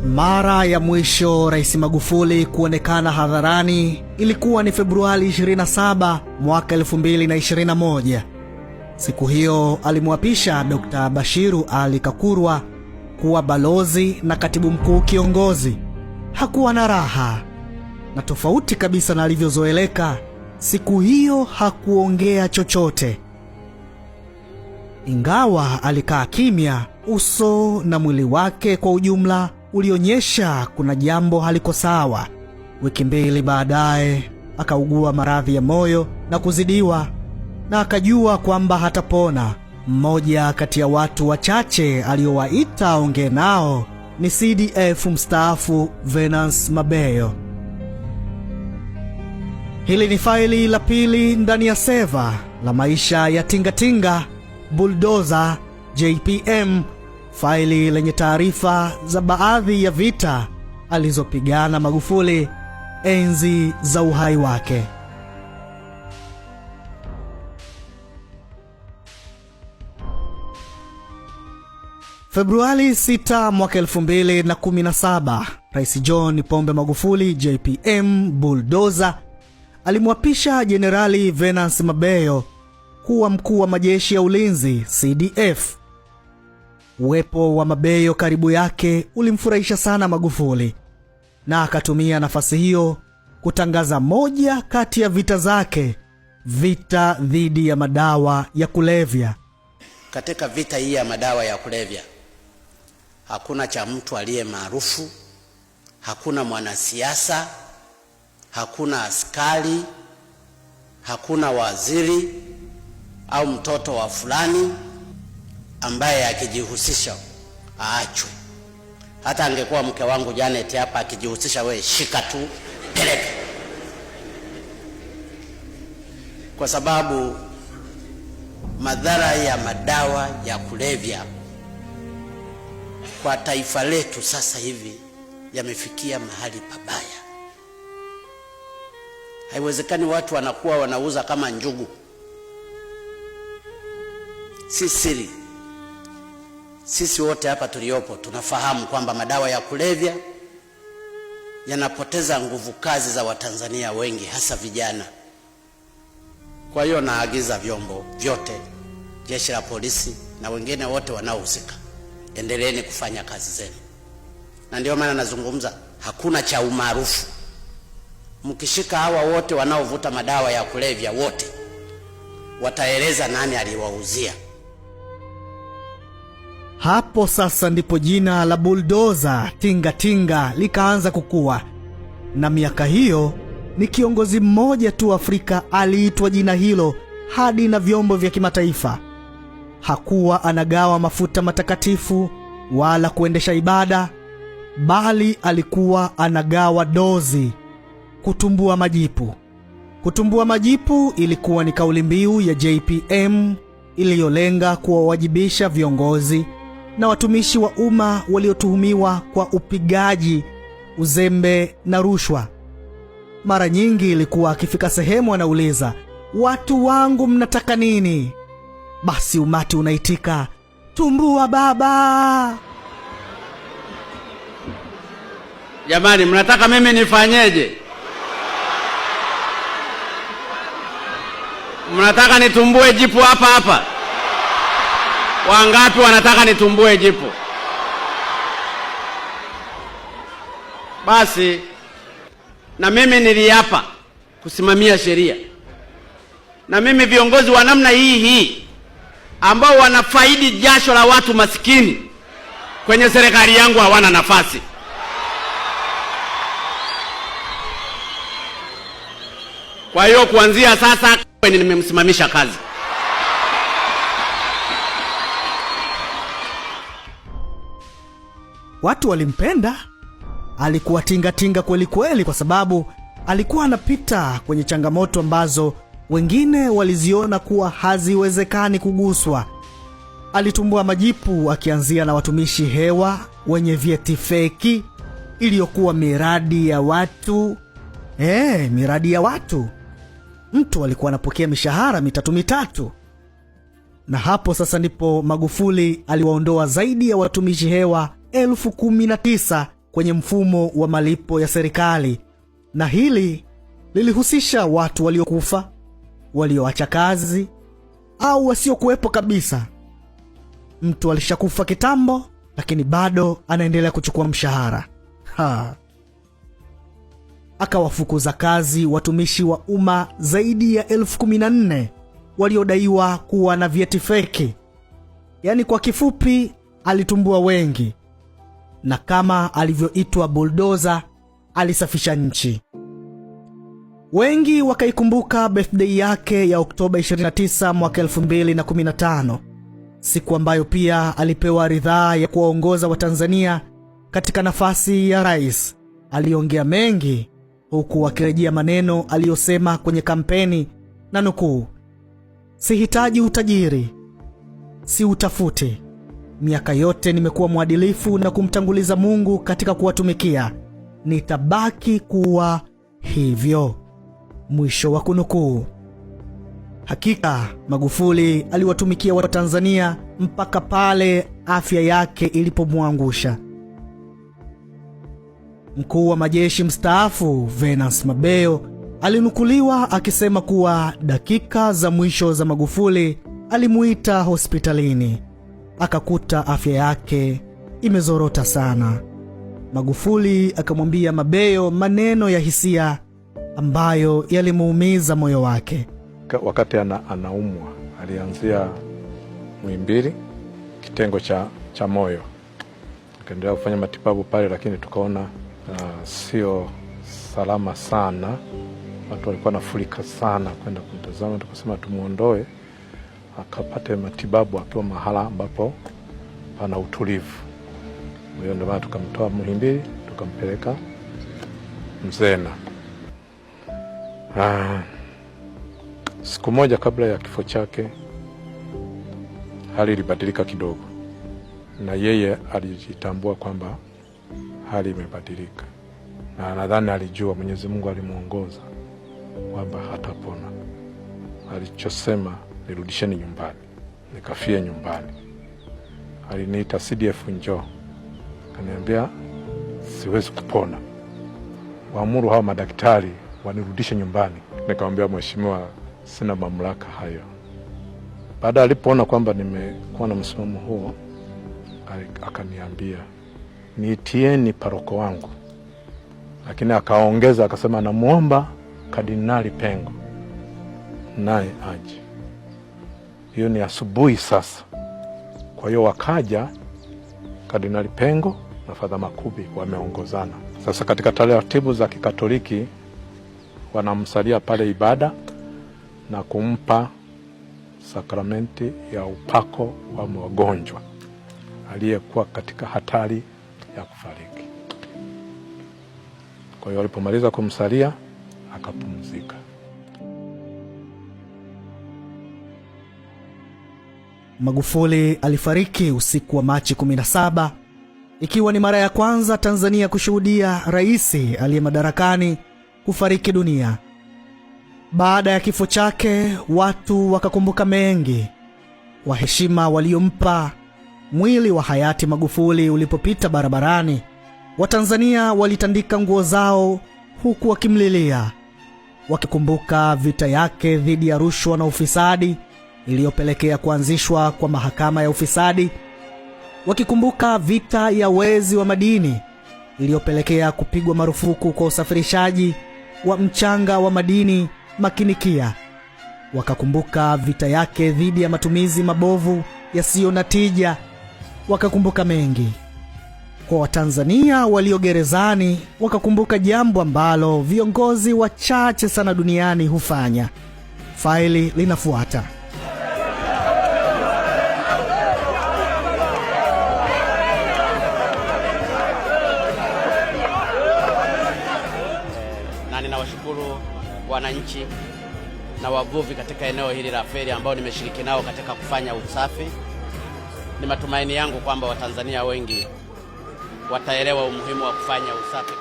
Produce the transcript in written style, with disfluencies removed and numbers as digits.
Mara ya mwisho Rais Magufuli kuonekana hadharani ilikuwa ni Februari 27 mwaka 2021. Siku hiyo alimwapisha Dr. Bashiru Ali Kakurwa kuwa balozi na katibu mkuu kiongozi. Hakuwa na raha, na tofauti kabisa na alivyozoeleka, siku hiyo hakuongea chochote. Ingawa alikaa kimya, uso na mwili wake kwa ujumla ulionyesha kuna jambo haliko sawa. Wiki mbili baadaye akaugua maradhi ya moyo na kuzidiwa, na akajua kwamba hatapona. Mmoja kati ya watu wachache aliowaita aongee nao ni CDF mstaafu Venance Mabeyo. Hili ni faili la pili ndani ya seva la maisha ya Tingatinga Bulldozer JPM, faili lenye taarifa za baadhi ya vita alizopigana Magufuli enzi za uhai wake. Februari 6 mwaka 2017, Rais John Pombe Magufuli JPM Bulldozer alimwapisha Jenerali Venance Mabeyo kuwa mkuu wa majeshi ya ulinzi CDF. Uwepo wa Mabeyo karibu yake ulimfurahisha sana Magufuli, na akatumia nafasi hiyo kutangaza moja kati ya vita zake, vita dhidi ya madawa ya kulevya. Katika vita hii ya madawa ya kulevya, hakuna cha mtu aliye maarufu, hakuna mwanasiasa, hakuna askari, hakuna waziri au mtoto wa fulani ambaye akijihusisha aachwe. Hata angekuwa mke wangu Janet hapa akijihusisha, we shika tu peleka. Kwa sababu madhara ya madawa ya kulevya kwa taifa letu sasa hivi yamefikia mahali pabaya. Haiwezekani watu wanakuwa wanauza kama njugu. Si siri, sisi wote hapa tuliopo tunafahamu kwamba madawa ya kulevya yanapoteza nguvu kazi za Watanzania wengi, hasa vijana. Kwa hiyo naagiza vyombo vyote, jeshi la polisi na wengine wote wanaohusika, endeleeni kufanya kazi zenu. Na ndio maana nazungumza, hakuna cha umaarufu. Mkishika hawa wote wanaovuta madawa ya kulevya, wote wataeleza nani aliwauzia. Hapo sasa ndipo jina la Bulldozer Tingatinga likaanza kukua, na miaka hiyo ni kiongozi mmoja tu Afrika aliitwa jina hilo hadi na vyombo vya kimataifa. Hakuwa anagawa mafuta matakatifu wala kuendesha ibada, bali alikuwa anagawa dozi, kutumbua majipu. Kutumbua majipu ilikuwa ni kauli mbiu ya JPM iliyolenga kuwawajibisha viongozi na watumishi wa umma waliotuhumiwa kwa upigaji, uzembe na rushwa. Mara nyingi ilikuwa akifika sehemu anauliza, watu wangu mnataka nini? Basi umati unaitika, tumbua baba. Jamani, mnataka mimi nifanyeje? Mnataka nitumbue jipu hapa hapa? Wangapi wanataka nitumbue jipu? Basi na mimi niliapa kusimamia sheria. Na mimi viongozi wa namna hii ambao wanafaidi jasho la watu masikini kwenye serikali yangu hawana nafasi. Kwa hiyo kuanzia sasa nimemsimamisha kazi. Watu walimpenda. Alikuwa tingatinga kweli kweli, kwa sababu alikuwa anapita kwenye changamoto ambazo wengine waliziona kuwa haziwezekani kuguswa. Alitumbua majipu akianzia na watumishi hewa wenye vyeti feki, iliyokuwa miradi ya watu. Miradi ya watu. Mtu alikuwa anapokea mishahara mitatu. Na hapo sasa ndipo Magufuli aliwaondoa zaidi ya watumishi hewa 19,000 kwenye mfumo wa malipo ya serikali, na hili lilihusisha watu waliokufa, walioacha kazi au wasiokuwepo kabisa. Mtu alishakufa kitambo lakini bado anaendelea kuchukua mshahara. Akawafukuza kazi watumishi wa umma zaidi ya 14,000 waliodaiwa kuwa na vyeti feki. Yaani kwa kifupi, alitumbua wengi, na kama alivyoitwa bulldozer, alisafisha nchi. Wengi wakaikumbuka birthday yake ya Oktoba 29 mwaka 2015, siku ambayo pia alipewa ridhaa ya kuwaongoza Watanzania katika nafasi ya rais. Aliongea mengi huku akirejea maneno aliyosema kwenye kampeni, na nukuu: "Sihitaji utajiri, si utafute. Miaka yote nimekuwa mwadilifu na kumtanguliza Mungu katika kuwatumikia. Nitabaki kuwa hivyo." Mwisho wa kunukuu. Hakika Magufuli aliwatumikia Watanzania mpaka pale afya yake ilipomwangusha. Mkuu wa majeshi mstaafu Venance Mabeyo alinukuliwa akisema kuwa dakika za mwisho za Magufuli alimuita hospitalini, akakuta afya yake imezorota sana. Magufuli akamwambia Mabeyo maneno ya hisia ambayo yalimuumiza moyo wake. Wakati anaumwa alianzia Muhimbili, kitengo cha moyo, akaendelea kufanya matibabu pale, lakini tukaona sio salama sana. Watu walikuwa nafurika sana kwenda kumtazama, tukasema tumuondoe akapate matibabu akiwa mahala ambapo pana utulivu. Hiyo ndio maana tukamtoa Muhimbili tukampeleka Mzena. Siku moja kabla ya kifo chake hali ilibadilika kidogo, na yeye alijitambua kwamba hali imebadilika, na nadhani alijua Mwenyezi Mungu alimuongoza kwamba hatapona. Alichosema, nirudisheni nyumbani, nikafie nyumbani. Aliniita CDF, njoo. Kaniambia siwezi kupona, waamuru hao madaktari wanirudishe nyumbani. Nikamwambia mheshimiwa, sina mamlaka hayo. Baada alipoona kwamba nimekuwa na msimamo huo, akaniambia niitieni paroko wangu, lakini akaongeza akasema namuomba Kardinali Pengo naye aje. Hiyo ni asubuhi sasa. Kwa hiyo wakaja Kardinali Pengo na Father Makubi, wameongozana. Sasa katika taratibu za Kikatoliki wanamsalia pale ibada na kumpa sakramenti ya upako wa mgonjwa aliyekuwa katika hatari ya kufariki. Kwa hiyo walipomaliza kumsalia akapumzika. Magufuli alifariki usiku wa Machi 17, ikiwa ni mara ya kwanza Tanzania kushuhudia rais aliye madarakani kufariki dunia. Baada ya kifo chake, watu wakakumbuka mengi, wa heshima waliompa. Mwili wa hayati Magufuli ulipopita barabarani, Watanzania walitandika nguo zao huku wakimlilia, wakikumbuka vita yake dhidi ya rushwa na ufisadi iliyopelekea kuanzishwa kwa mahakama ya ufisadi, wakikumbuka vita ya wezi wa madini iliyopelekea kupigwa marufuku kwa usafirishaji wa mchanga wa madini makinikia, wakakumbuka vita yake dhidi ya matumizi mabovu yasiyo na tija, wakakumbuka mengi. Kwa Watanzania walio gerezani, wakakumbuka jambo ambalo viongozi wachache sana duniani hufanya. Faili linafuata. Na ninawashukuru wananchi na wavuvi katika eneo hili la feri ambao nimeshiriki nao katika kufanya usafi. Ni matumaini yangu kwamba Watanzania wengi wataelewa umuhimu wa kufanya usafi.